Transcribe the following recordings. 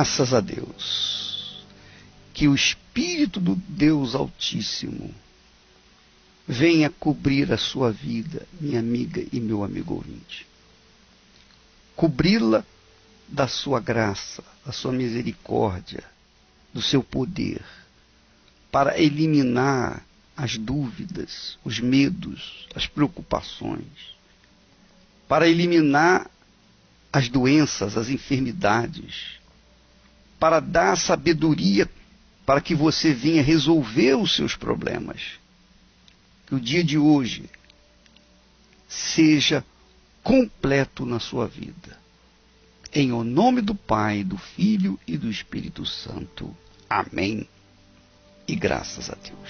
Graças a Deus, que o Espírito do Deus Altíssimo venha cobrir a sua vida, minha amiga e meu amigo ouvinte. Cobri-la da sua graça, da sua misericórdia, do seu poder, para eliminar as dúvidas, os medos, as preocupações, para eliminar as doenças, as enfermidades, para dar sabedoria para que você venha resolver os seus problemas. Que o dia de hoje seja completo na sua vida. Em o nome do Pai, do Filho e do Espírito Santo. Amém. E graças a Deus.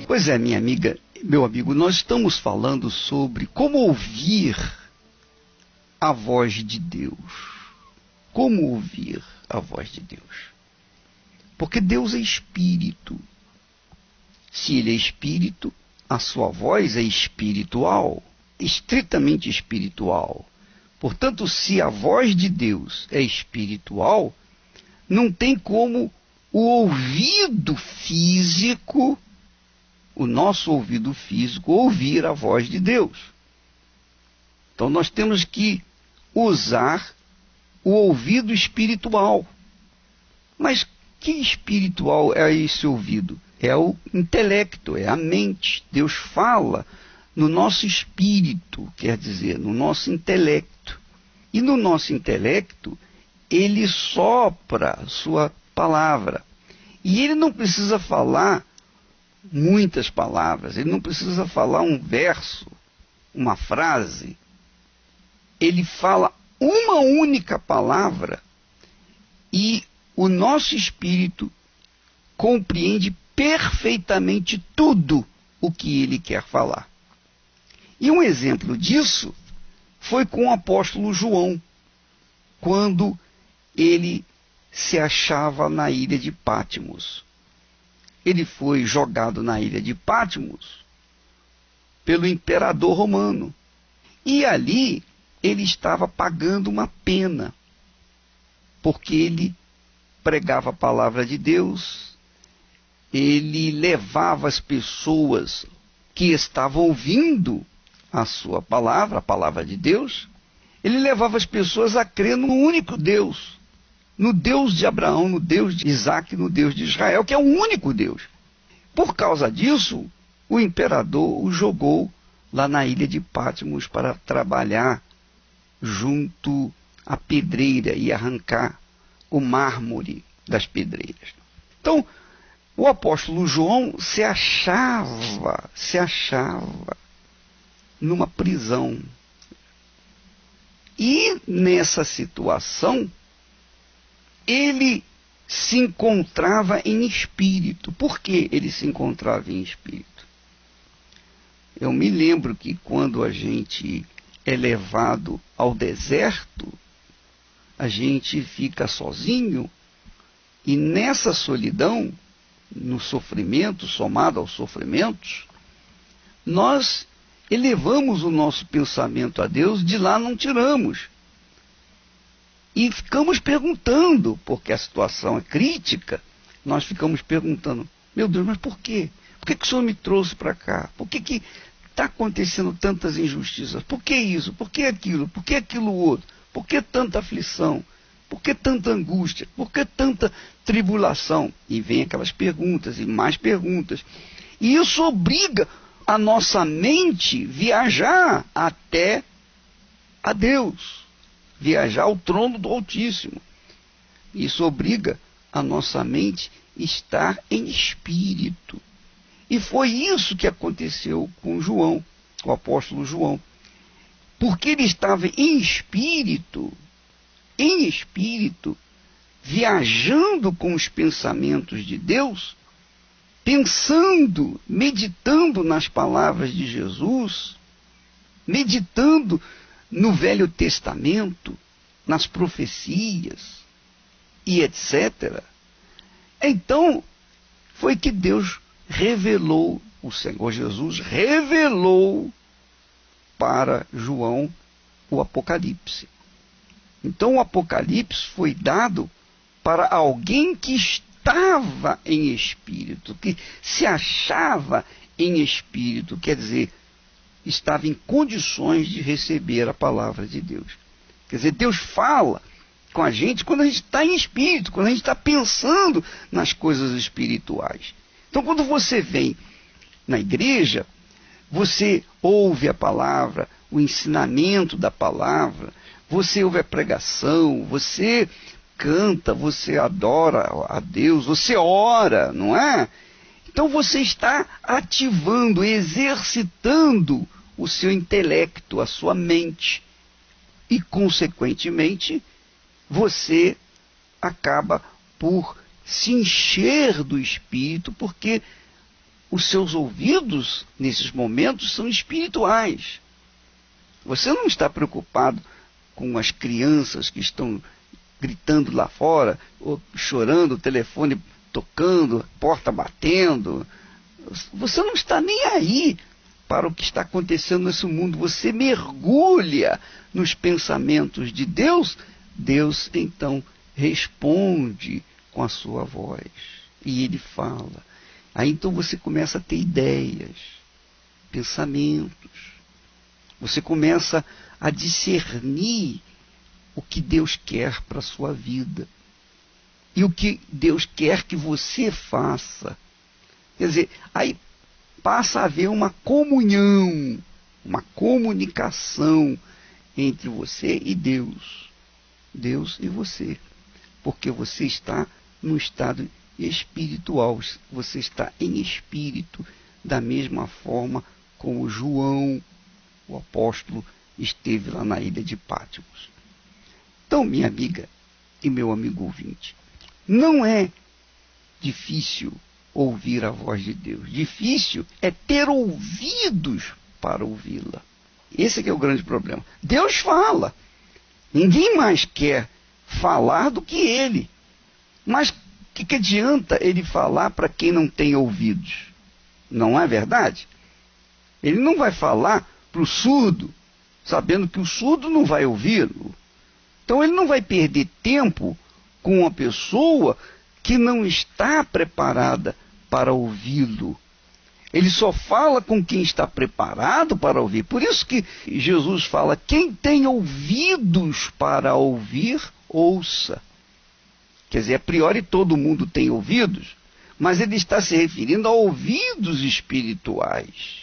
Pois é, minha amiga, meu amigo, nós estamos falando sobre como ouvir a voz de Deus. Como ouvir a voz de Deus? Porque Deus é espírito. Se ele é espírito, a sua voz é espiritual, estritamente espiritual. Portanto, se a voz de Deus é espiritual, não tem como o ouvido físico, o nosso ouvido físico, ouvir a voz de Deus. Então nós temos que usar o ouvido espiritual. Mas que espiritual é esse ouvido? É o intelecto, é a mente. Deus fala no nosso espírito, quer dizer, no nosso intelecto. E no nosso intelecto, ele sopra a sua palavra. E ele não precisa falar muitas palavras, ele não precisa falar um verso, uma frase. Ele fala uma única palavra e o nosso espírito compreende perfeitamente tudo o que ele quer falar. E um exemplo disso foi com o apóstolo João, quando ele se achava na ilha de Patmos. Ele foi jogado na ilha de Patmos pelo imperador romano. E ali ele estava pagando uma pena, porque ele pregava a palavra de Deus, ele levava as pessoas que estavam ouvindo a sua palavra, a palavra de Deus, ele levava as pessoas a crer no único Deus, no Deus de Abraão, no Deus de Isaac, no Deus de Israel, que é o único Deus. Por causa disso, o imperador o jogou lá na ilha de Patmos para trabalhar junto à pedreira e arrancar o mármore das pedreiras. Então, o apóstolo João se achava numa prisão. E nessa situação, ele se encontrava em espírito. Por que ele se encontrava em espírito? Eu me lembro que quando a gente é levado ao deserto, a gente fica sozinho, e nessa solidão, no sofrimento, somado aos sofrimentos, nós elevamos o nosso pensamento a Deus, de lá não tiramos. E ficamos perguntando, porque a situação é crítica, nós ficamos perguntando, meu Deus, mas por quê? Por que o Senhor me trouxe para cá? Por que está acontecendo tantas injustiças? Por que isso? Por que aquilo? Por que aquilo outro? Por que tanta aflição? Por que tanta angústia? Por que tanta tribulação? E vem aquelas perguntas e mais perguntas. E isso obriga a nossa mente viajar até a Deus, viajar ao trono do Altíssimo. Isso obriga a nossa mente a estar em espírito. E foi isso que aconteceu com João, o apóstolo João. Porque ele estava em espírito, viajando com os pensamentos de Deus, pensando, meditando nas palavras de Jesus, meditando no Velho Testamento, nas profecias e etc. Então, foi que Deus revelou o Senhor Jesus revelou para João o Apocalipse. Então o Apocalipse foi dado para alguém que estava em espírito, que se achava em espírito, quer dizer, estava em condições de receber a palavra de Deus. Quer dizer, Deus fala com a gente quando a gente está em espírito, quando a gente está pensando nas coisas espirituais. Então, quando você vem na igreja, você ouve a palavra, o ensinamento da palavra, você ouve a pregação, você canta, você adora a Deus, você ora, não é? Então você está ativando, exercitando o seu intelecto, a sua mente. E, consequentemente, você acaba por se encher do Espírito, porque os seus ouvidos, nesses momentos, são espirituais. Você não está preocupado com as crianças que estão gritando lá fora, ou chorando, o telefone tocando, porta batendo. Você não está nem aí para o que está acontecendo nesse mundo. Você mergulha nos pensamentos de Deus. Deus, então, responde com a sua voz. E Ele fala. Aí, então, você começa a ter ideias, pensamentos. Você começa a discernir o que Deus quer para a sua vida. E o que Deus quer que você faça. Quer dizer, aí passa a haver uma comunhão, uma comunicação entre você e Deus. Deus e você. Porque você está no estado espiritual, você está em espírito, da mesma forma como João, o apóstolo, esteve lá na ilha de Pátimos. Então, minha amiga e meu amigo ouvinte, não é difícil ouvir a voz de Deus. Difícil é ter ouvidos para ouvi-la. Esse é que é o grande problema. Deus fala. Ninguém mais quer falar do que Ele. Mas o que adianta Ele falar para quem não tem ouvidos? Não é verdade? Ele não vai falar para o surdo, sabendo que o surdo não vai ouvi-lo. Então ele não vai perder tempo com uma pessoa que não está preparada para ouvi-lo. Ele só fala com quem está preparado para ouvir. Por isso que Jesus fala, quem tem ouvidos para ouvir, ouça. Quer dizer, a priori todo mundo tem ouvidos, mas ele está se referindo a ouvidos espirituais.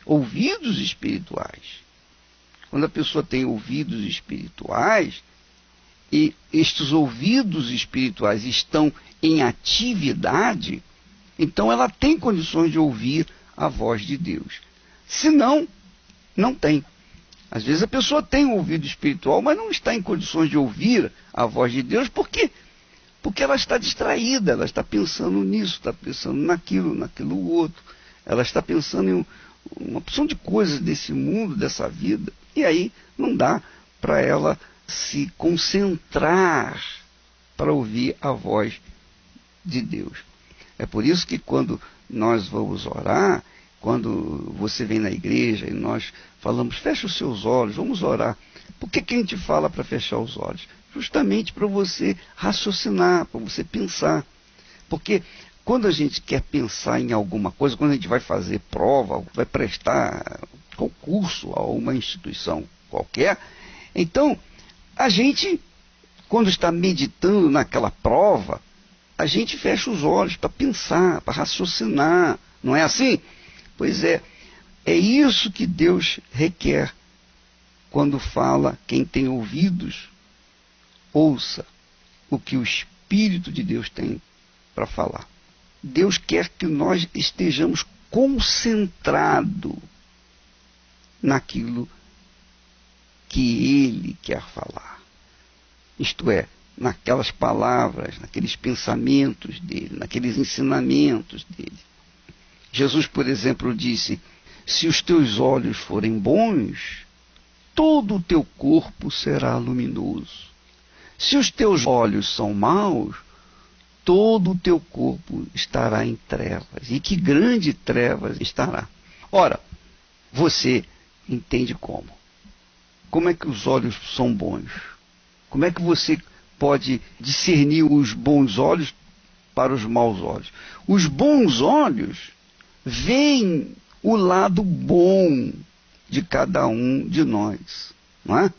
Ouvidos espirituais. Quando a pessoa tem ouvidos espirituais, e estes ouvidos espirituais estão em atividade, então ela tem condições de ouvir a voz de Deus. Se não, não tem. Às vezes a pessoa tem um ouvido espiritual, mas não está em condições de ouvir a voz de Deus, por quê? Porque ela está distraída, ela está pensando nisso, está pensando naquilo outro. Ela está pensando em uma opção de coisas desse mundo, dessa vida, e aí não dá para ela se concentrar para ouvir a voz de Deus. É por isso que quando nós vamos orar, quando você vem na igreja e nós falamos, fecha os seus olhos, vamos orar. Por que a gente fala para fechar os olhos? Justamente para você raciocinar, para você pensar. Porque quando a gente quer pensar em alguma coisa, quando a gente vai fazer prova, vai prestar concurso a uma instituição qualquer, então a gente, quando está meditando naquela prova, a gente fecha os olhos para pensar, para raciocinar. Não é assim? Pois é isso que Deus requer quando fala, quem tem ouvidos, ouça o que o Espírito de Deus tem para falar. Deus quer que nós estejamos concentrados naquilo que Ele quer falar. Isto é, naquelas palavras, naqueles pensamentos dele, naqueles ensinamentos dele. Jesus, por exemplo, disse, se os teus olhos forem bons, todo o teu corpo será luminoso. Se os teus olhos são maus, todo o teu corpo estará em trevas. E que grande trevas estará. Ora, você entende como? Como é que os olhos são bons? Como é que você pode discernir os bons olhos para os maus olhos? Os bons olhos veem o lado bom de cada um de nós, não é?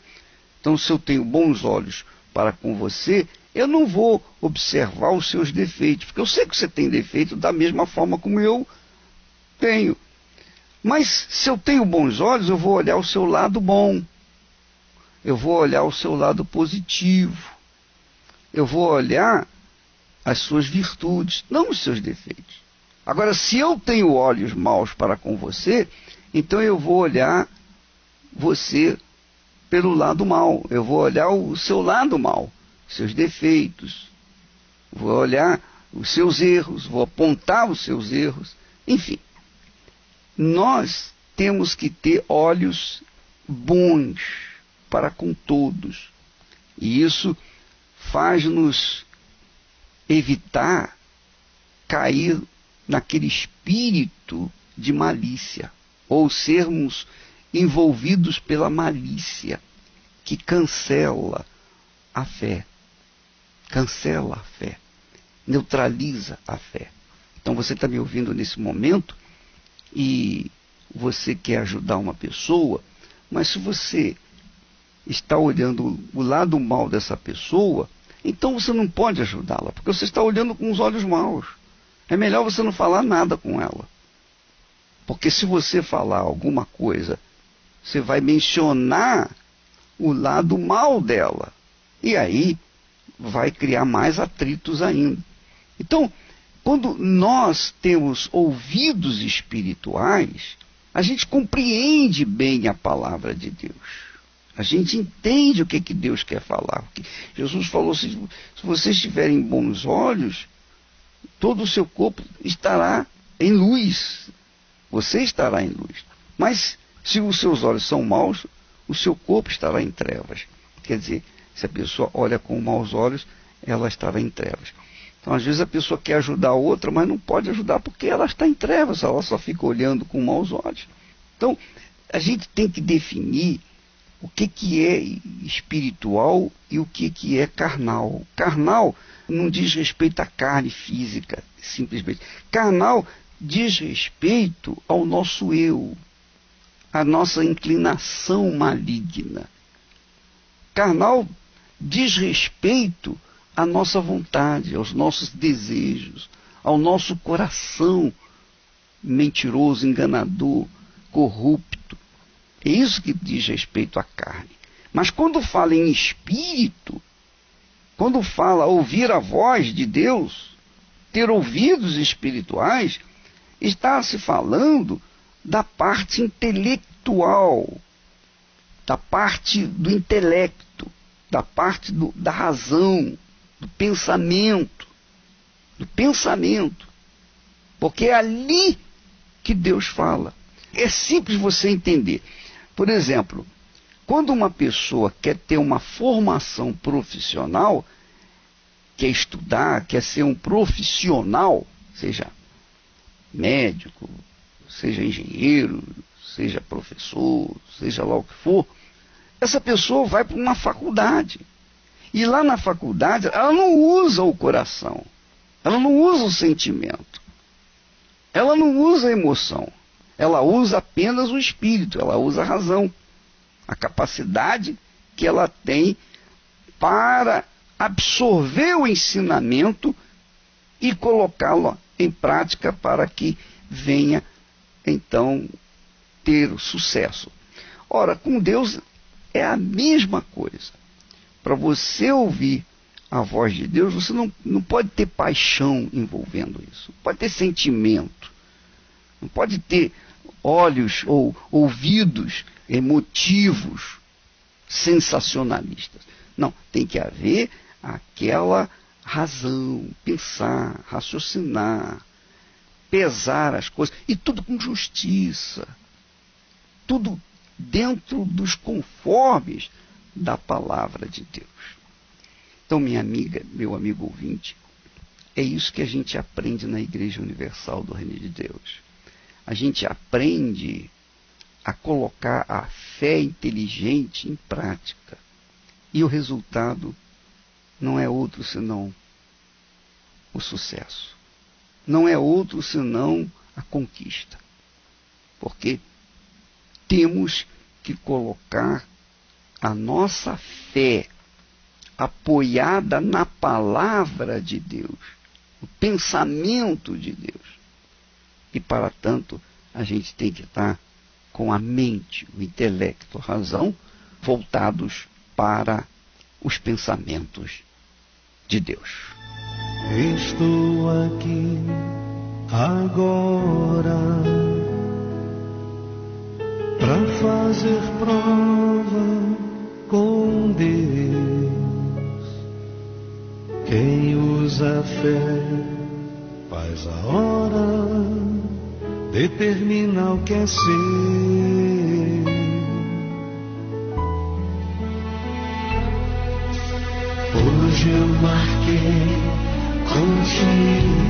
Então, se eu tenho bons olhos para com você, eu não vou observar os seus defeitos, porque eu sei que você tem defeito da mesma forma como eu tenho. Mas se eu tenho bons olhos, eu vou olhar o seu lado bom, eu vou olhar o seu lado positivo, eu vou olhar as suas virtudes, não os seus defeitos. Agora, se eu tenho olhos maus para com você, então eu vou olhar você pelo lado mau. Eu vou olhar o seu lado mau, seus defeitos. Vou olhar os seus erros, vou apontar os seus erros. Enfim, nós temos que ter olhos bons para com todos. E isso faz-nos evitar cair naquele espírito de malícia, ou sermos envolvidos pela malícia, que cancela a fé, neutraliza a fé. Então você está me ouvindo nesse momento e você quer ajudar uma pessoa, mas se você está olhando o lado mal dessa pessoa, então você não pode ajudá-la, porque você está olhando com os olhos maus. É melhor você não falar nada com ela. Porque se você falar alguma coisa, você vai mencionar o lado mal dela. E aí vai criar mais atritos ainda. Então, quando nós temos ouvidos espirituais, a gente compreende bem a palavra de Deus. A gente entende o que Deus quer falar. Porque Jesus falou, se vocês tiverem bons olhos, todo o seu corpo estará em luz. Você estará em luz. Mas se os seus olhos são maus, o seu corpo estará em trevas. Quer dizer, se a pessoa olha com maus olhos, ela estará em trevas. Então, às vezes, a pessoa quer ajudar a outra, mas não pode ajudar porque ela está em trevas, ela só fica olhando com maus olhos. Então, a gente tem que definir o que é espiritual e o que é carnal. Carnal não diz respeito à carne física, simplesmente. Carnal diz respeito ao nosso eu, à nossa inclinação maligna. Carnal diz respeito à nossa vontade, aos nossos desejos, ao nosso coração mentiroso, enganador, corrupto. É isso que diz respeito à carne. Mas quando fala em espírito, quando fala ouvir a voz de Deus, ter ouvidos espirituais, está se falando da parte intelectual, da parte do intelecto, da parte da razão, do pensamento. Porque é ali que Deus fala. É simples você entender. Por exemplo, quando uma pessoa quer ter uma formação profissional, quer estudar, quer ser um profissional, seja médico, seja engenheiro, seja professor, seja lá o que for, essa pessoa vai para uma faculdade. E lá na faculdade, ela não usa o coração, ela não usa o sentimento, ela não usa a emoção. Ela usa apenas o espírito, ela usa a razão, a capacidade que ela tem para absorver o ensinamento e colocá-lo em prática para que venha, então, ter o sucesso. Ora, com Deus é a mesma coisa. Para você ouvir a voz de Deus, você não pode ter paixão envolvendo isso, não pode ter sentimento. Não pode ter olhos ou ouvidos emotivos, sensacionalistas. Não, tem que haver aquela razão, pensar, raciocinar, pesar as coisas, e tudo com justiça, tudo dentro dos conformes da palavra de Deus. Então, minha amiga, meu amigo ouvinte, É isso que a gente aprende na Igreja Universal do Reino de Deus. A gente aprende a colocar a fé inteligente em prática. E o resultado não é outro senão o sucesso. Não é outro senão a conquista. Porque temos que colocar a nossa fé apoiada na palavra de Deus, no pensamento de Deus. E, para tanto, a gente tem que estar com a mente, o intelecto, a razão, voltados para os pensamentos de Deus. Estou aqui agora para fazer prova com Deus. Quem usa a fé faz a hora, determina o que é ser. Hoje eu marquei contigo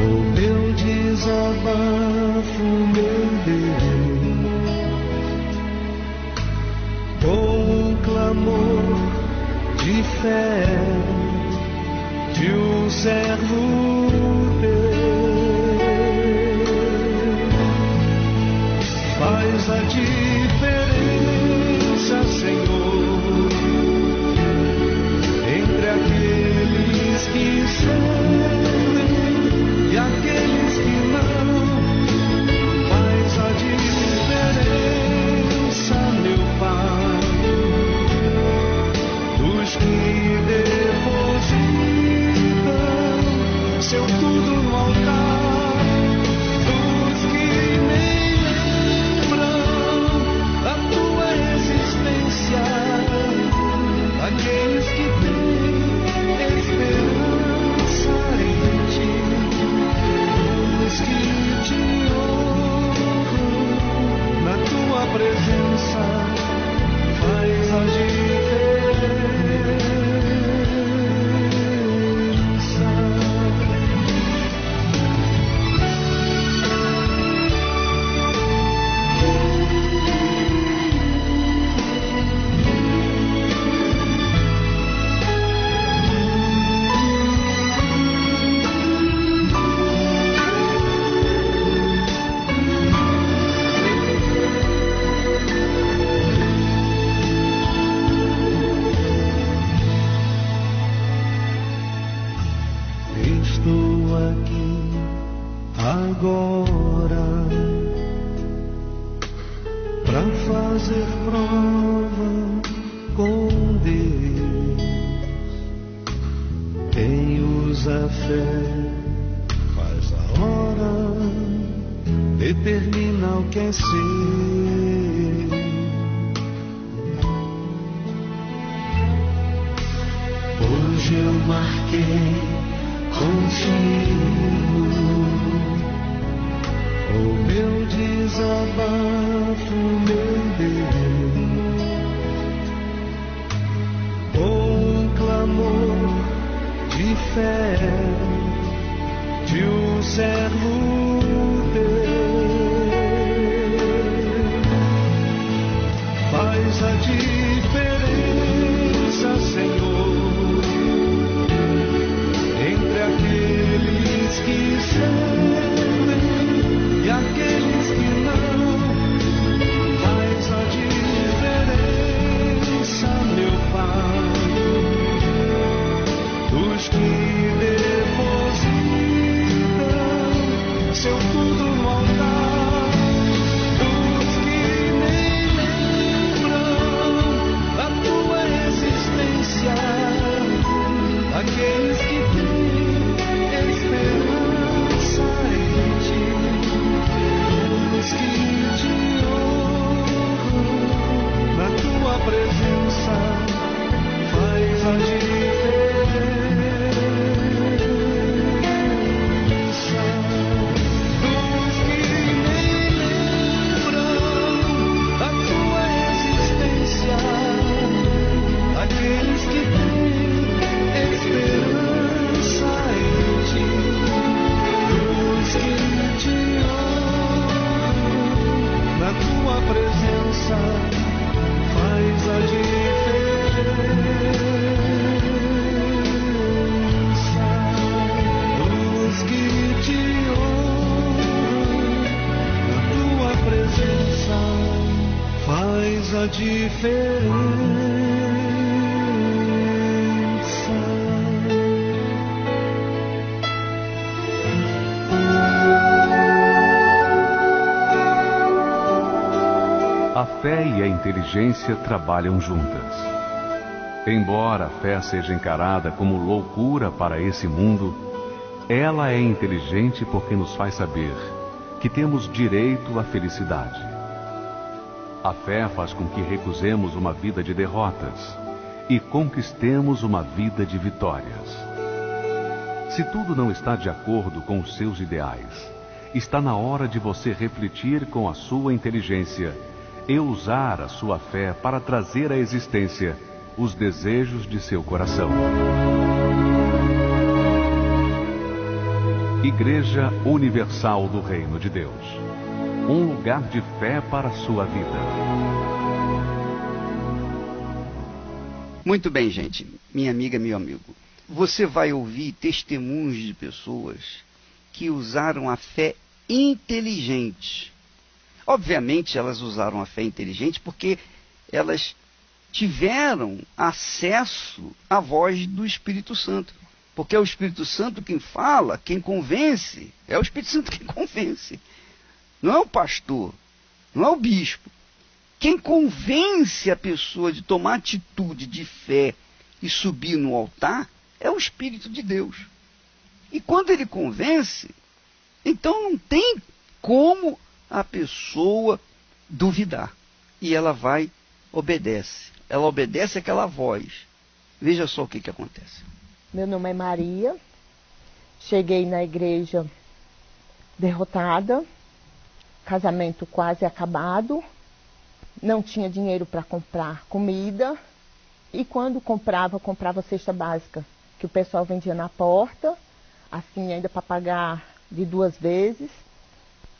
o meu desabafo, meu Deus, com um clamor de fé de um servo teu. Faz a diferença, Senhor, entre aqueles que servem e aqueles que não. Faz a diferença, meu Pai, dos que depositam seu tudo no altar, dos que nem lembram da tua existência, daqueles que têm esperança em ti, dos que te honram na tua presença. Faz a diferença. Estou aqui agora para fazer prova com Deus. Quem usa a fé faz a hora, determina o que é ser. Hoje eu marquei contigo o meu desabafo, meu Deus, com um clamor de fé de um servo teu. Faz a diferença, Senhor, entre aqueles que servem e aqueles que não. Faz presença faz a diferença. Os que te honram, na tua presença faz a diferença. A fé e a inteligência trabalham juntas. Embora a fé seja encarada como loucura para esse mundo, ela é inteligente porque nos faz saber que temos direito à felicidade. A fé faz com que recusemos uma vida de derrotas e conquistemos uma vida de vitórias. Se tudo não está de acordo com os seus ideais, está na hora de você refletir com a sua inteligência e usar a sua fé para trazer à existência os desejos de seu coração. Igreja Universal do Reino de Deus. Um lugar de fé para a sua vida. Muito bem, gente. Minha amiga, meu amigo. Você vai ouvir testemunhos de pessoas que usaram a fé inteligente. Obviamente, elas usaram a fé inteligente porque elas tiveram acesso à voz do Espírito Santo. Porque é o Espírito Santo quem fala, quem convence. É o Espírito Santo quem convence. Não é o pastor, não é o bispo. Quem convence a pessoa de tomar atitude de fé e subir no altar é o Espírito de Deus. E quando ele convence, então não tem como a pessoa duvidar. E ela vai, obedece. Ela obedece àquela voz. Veja só o que acontece. Meu nome é Maria. Cheguei na igreja derrotada. Casamento quase acabado. Não tinha dinheiro para comprar comida. E quando comprava cesta básica, que o pessoal vendia na porta. Assim, ainda para pagar de 2 vezes.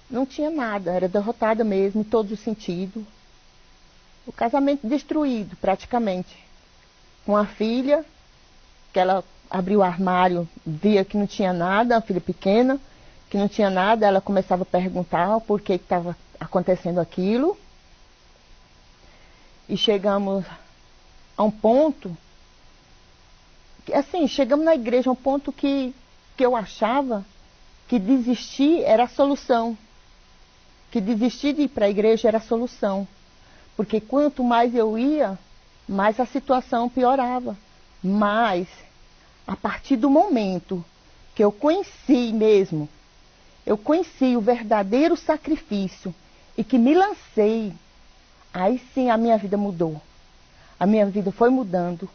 Não tinha nada, era derrotada mesmo, em todos os sentidos. O casamento destruído, praticamente. Com a filha, que ela abriu o armário, via que não tinha nada, a filha pequena, que não tinha nada, ela começava a perguntar por que estava acontecendo aquilo. E chegamos a um ponto, assim, chegamos na igreja a um ponto que eu achava que desistir era a solução. Que desistir de ir para a igreja era a solução. Porque quanto mais eu ia, mais a situação piorava. Mas, a partir do momento que eu conheci mesmo, eu conheci o verdadeiro sacrifício e que me lancei, aí sim a minha vida mudou. A minha vida foi mudando.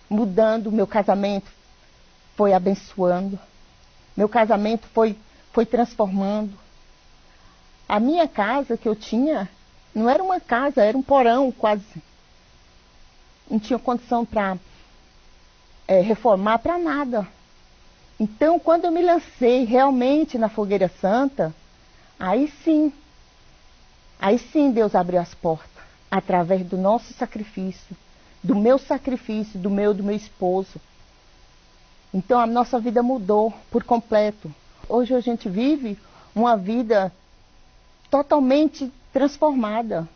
Mudando, meu casamento foi abençoando. Meu casamento foi transformando. A minha casa que eu tinha, não era uma casa, era um porão quase. Não tinha condição para reformar para nada. Então, quando eu me lancei realmente na fogueira santa, aí sim Deus abriu as portas. Através do nosso sacrifício, do meu sacrifício, do meu esposo. Então, a nossa vida mudou por completo. Hoje a gente vive uma vida totalmente transformada.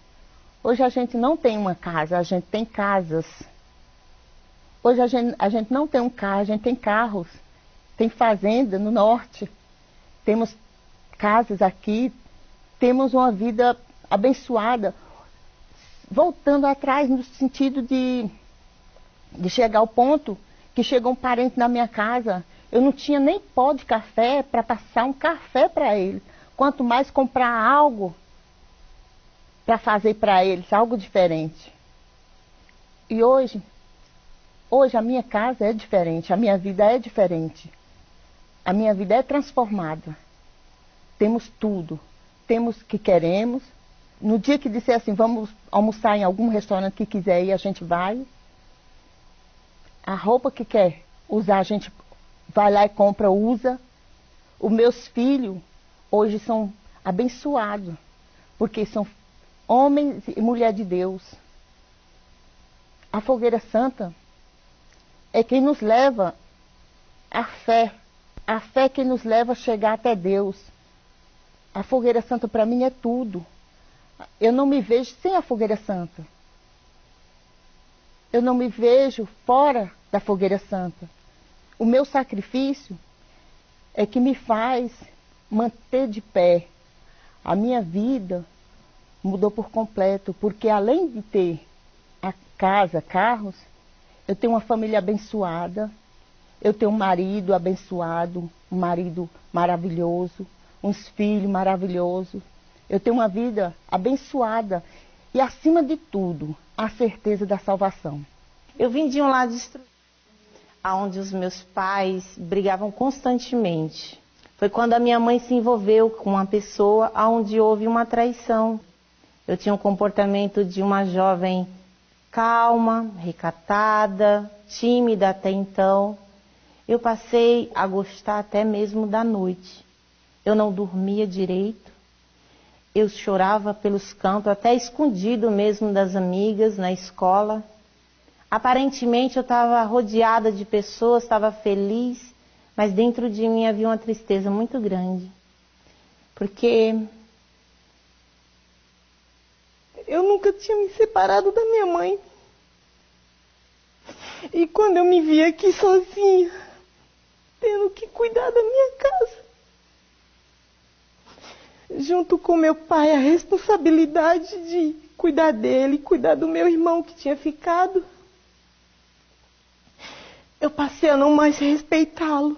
Hoje a gente não tem uma casa, a gente tem casas. Hoje a gente não tem um carro, a gente tem carros. Tem fazenda no norte. Temos casas aqui. Temos uma vida abençoada. Voltando atrás no sentido de chegar ao ponto que chegou um parente na minha casa. Eu não tinha nem pó de café para passar um café para ele. Quanto mais comprar algo para fazer para eles, algo diferente. E hoje a minha casa é diferente, a minha vida é diferente. A minha vida é transformada. Temos tudo, temos o que queremos. No dia que disser assim, vamos almoçar em algum restaurante que quiser ir, a gente vai. A roupa que quer usar, a gente vai lá e compra, usa. Os meus filhos hoje são abençoados, porque são homens e mulher de Deus. A fogueira santa é quem nos leva à fé. A fé é quem nos leva a chegar até Deus. A fogueira santa para mim é tudo. Eu não me vejo sem a fogueira santa. Eu não me vejo fora da fogueira santa. O meu sacrifício é que me faz manter de pé. A minha vida mudou por completo, porque além de ter a casa, carros, eu tenho uma família abençoada, eu tenho um marido abençoado, um marido maravilhoso, uns filhos maravilhosos. Eu tenho uma vida abençoada e, acima de tudo, a certeza da salvação. Eu vim de um lar destruído, onde os meus pais brigavam constantemente. Foi quando a minha mãe se envolveu com uma pessoa onde houve uma traição. Eu tinha um comportamento de uma jovem calma, recatada, tímida até então. Eu passei a gostar até mesmo da noite. Eu não dormia direito. Eu chorava pelos cantos, até escondido mesmo das amigas na escola. Aparentemente eu estava rodeada de pessoas, estava feliz, mas dentro de mim havia uma tristeza muito grande. Porque eu nunca tinha me separado da minha mãe. E quando eu me vi aqui sozinha, tendo que cuidar da minha casa, junto com meu pai, a responsabilidade de cuidar dele, cuidar do meu irmão que tinha ficado, eu passei a não mais respeitá-lo.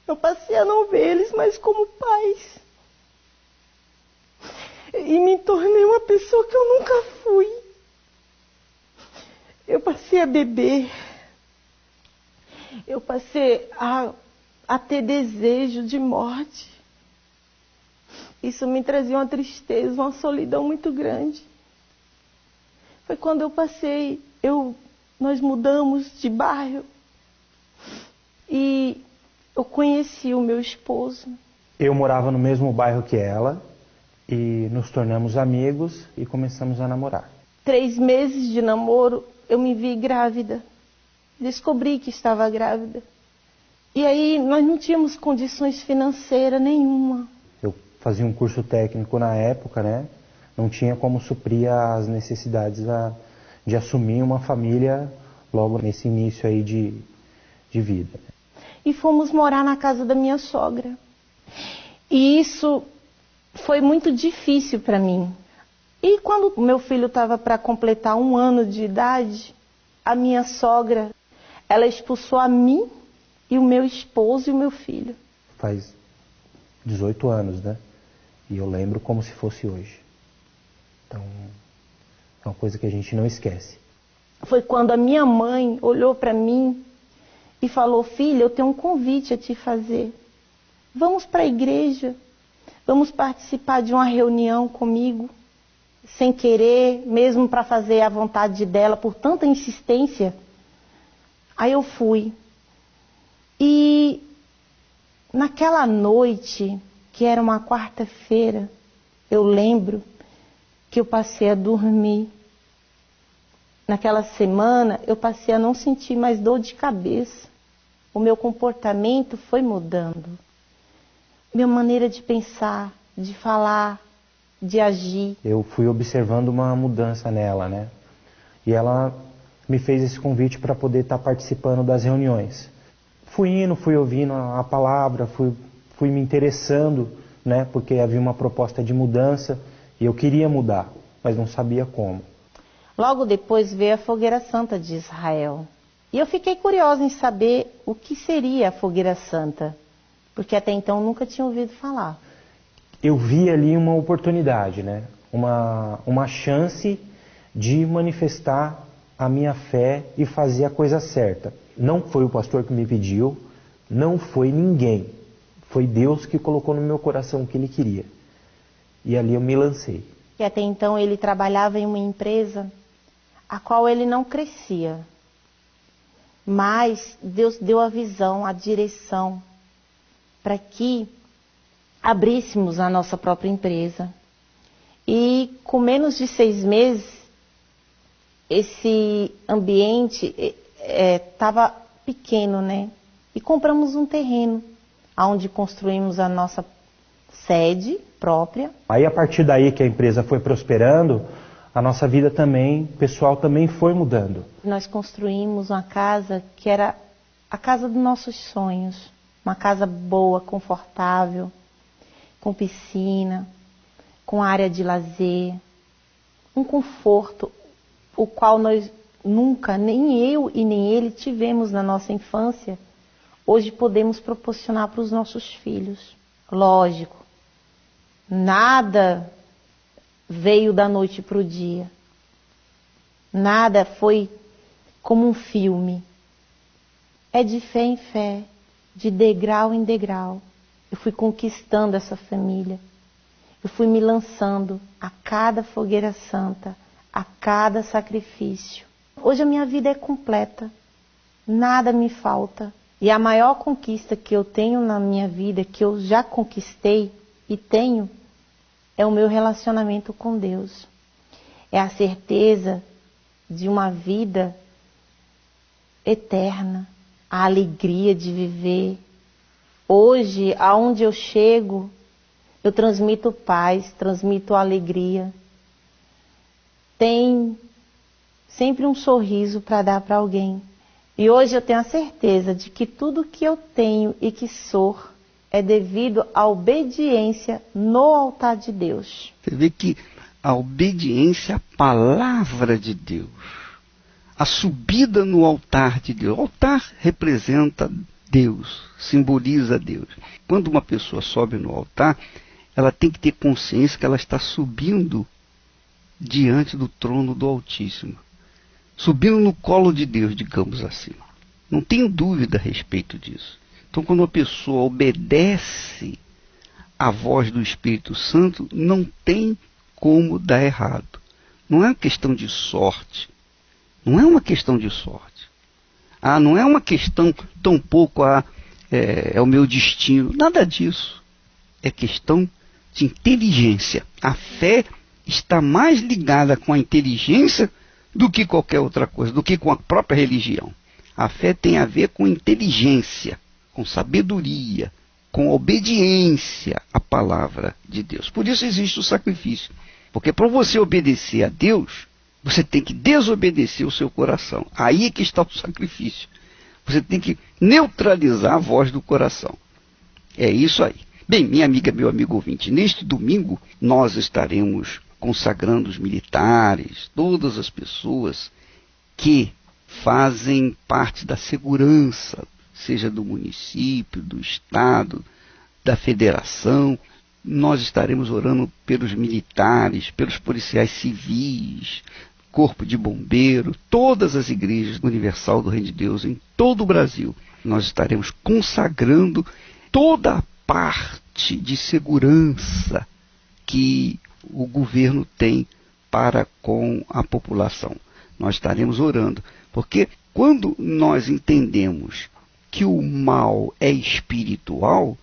Eu passei a não ver eles mais como pais. E me tornei uma pessoa que eu nunca fui. Eu passei a beber. Eu passei a ter desejo de morte. Isso me trazia uma tristeza, uma solidão muito grande. Foi quando nós mudamos de bairro e eu conheci o meu esposo. Eu morava no mesmo bairro que ela e nos tornamos amigos e começamos a namorar. 3 meses de namoro, eu me vi grávida. Descobri que estava grávida. E aí nós não tínhamos condições financeiras nenhuma. Eu fazia um curso técnico na época, né? Não tinha como suprir as necessidades de assumir uma família logo nesse início aí de vida. E fomos morar na casa da minha sogra. E isso foi muito difícil para mim. E quando o meu filho estava para completar 1 ano de idade, a minha sogra, ela expulsou a mim e o meu esposo e o meu filho. Faz 18 anos, né? E eu lembro como se fosse hoje. Então, é uma coisa que a gente não esquece. Foi quando a minha mãe olhou para mim e falou: filha, eu tenho um convite a te fazer. Vamos para a igreja, vamos participar de uma reunião comigo, sem querer, mesmo para fazer a vontade dela, por tanta insistência. Aí eu fui. E naquela noite, que era uma quarta-feira, eu lembro que eu passei a dormir. Naquela semana, eu passei a não sentir mais dor de cabeça. O meu comportamento foi mudando. Minha maneira de pensar, de falar, de agir. Eu fui observando uma mudança nela, né? E ela me fez esse convite para poder estar participando das reuniões. Fui indo, fui ouvindo a palavra, fui me interessando, né? Porque havia uma proposta de mudança e eu queria mudar, mas não sabia como. Logo depois veio a Fogueira Santa de Israel. E eu fiquei curiosa em saber o que seria a Fogueira Santa, porque até então nunca tinha ouvido falar. Eu vi ali uma oportunidade, né? Uma chance de manifestar a minha fé e fazer a coisa certa. Não foi o pastor que me pediu, não foi ninguém. Foi Deus que colocou no meu coração o que Ele queria. E ali eu me lancei. E até então ele trabalhava em uma empresa a qual ele não crescia. Mas Deus deu a visão, a direção, para que abríssemos a nossa própria empresa. E com menos de 6 meses, esse ambiente estava pequeno, né? E compramos um terreno, onde construímos a nossa sede própria. Aí a partir daí que a empresa foi prosperando, a nossa vida também, pessoal, também foi mudando. Nós construímos uma casa que era a casa dos nossos sonhos. Uma casa boa, confortável, com piscina, com área de lazer. Um conforto, o qual nós nunca, nem eu e nem ele, tivemos na nossa infância. Hoje podemos proporcionar para os nossos filhos. Lógico, nada veio da noite para o dia. Nada foi como um filme. É de fé em fé, de degrau em degrau. Eu fui conquistando essa família. Eu fui me lançando a cada fogueira santa, a cada sacrifício. Hoje a minha vida é completa. Nada me falta. E a maior conquista que eu tenho na minha vida, que eu já conquistei e tenho, é o meu relacionamento com Deus. É a certeza de uma vida eterna, a alegria de viver. Hoje, aonde eu chego, eu transmito paz, transmito alegria. Tem sempre um sorriso para dar para alguém. E hoje eu tenho a certeza de que tudo que eu tenho e que sou é devido à obediência no altar de Deus. Você vê que a obediência à palavra de Deus, a subida no altar de Deus. O altar representa Deus, simboliza Deus. Quando uma pessoa sobe no altar, ela tem que ter consciência que ela está subindo diante do trono do Altíssimo. Subindo no colo de Deus, digamos assim. Não tenho dúvida a respeito disso. Então, quando uma pessoa obedece à voz do Espírito Santo, não tem como dar errado. Não é uma questão de sorte. Não é uma questão de sorte. Não é uma questão tampouco é o meu destino. Nada disso. É questão de inteligência. A fé está mais ligada com a inteligência do que qualquer outra coisa, do que com a própria religião. A fé tem a ver com inteligência, com sabedoria, com obediência à palavra de Deus. Por isso existe o sacrifício. Porque para você obedecer a Deus, você tem que desobedecer o seu coração. Aí é que está o sacrifício. Você tem que neutralizar a voz do coração. É isso aí. Bem, minha amiga, meu amigo ouvinte, neste domingo nós estaremos consagrando os militares, todas as pessoas que fazem parte da segurança, seja do município, do estado, da federação. Nós estaremos orando pelos militares, pelos policiais civis, corpo de bombeiro, todas as igrejas universal do Reino de Deus em todo o Brasil. Nós estaremos consagrando toda a parte de segurança que o governo tem para com a população. Nós estaremos orando, porque quando nós entendemos que o mal é espiritual,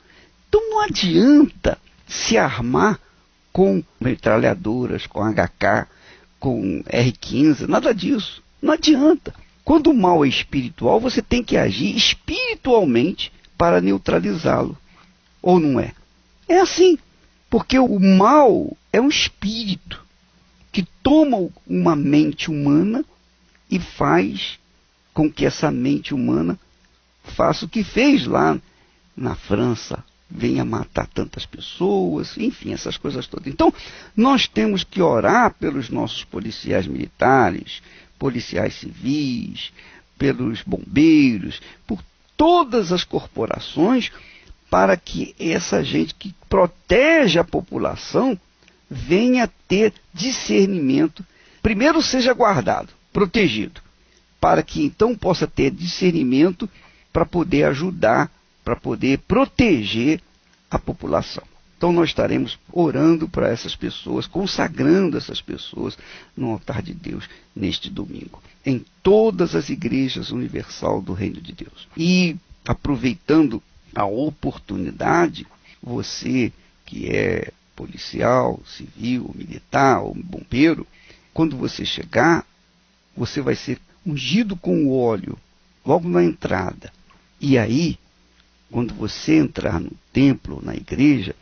então não adianta se armar com metralhadoras, com HK, com R15, nada disso. Não adianta. Quando o mal é espiritual, você tem que agir espiritualmente para neutralizá-lo. Ou não é? É assim. Porque o mal é um espírito que toma uma mente humana e faz com que essa mente humana faça o que fez lá na França, venha matar tantas pessoas, enfim, essas coisas todas. Então, nós temos que orar pelos nossos policiais militares, policiais civis, pelos bombeiros, por todas as corporações, para que essa gente que protege a população venha ter discernimento, primeiro seja guardado, protegido, para que então possa ter discernimento para poder ajudar, para poder proteger a população. Então nós estaremos orando para essas pessoas, consagrando essas pessoas no altar de Deus neste domingo, em todas as igrejas universal do Reino de Deus. E aproveitando a oportunidade, você que é policial, civil, militar ou bombeiro, quando você chegar, você vai ser ungido com o óleo logo na entrada. E aí, quando você entrar no templo, na igreja,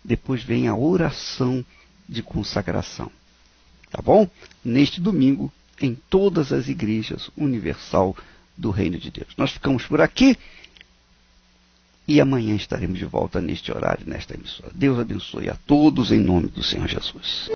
depois vem a oração de consagração. Tá bom? Neste domingo, em todas as igrejas universal do Reino de Deus. Nós ficamos por aqui e amanhã estaremos de volta neste horário, nesta emissora. Deus abençoe a todos em nome do Senhor Jesus.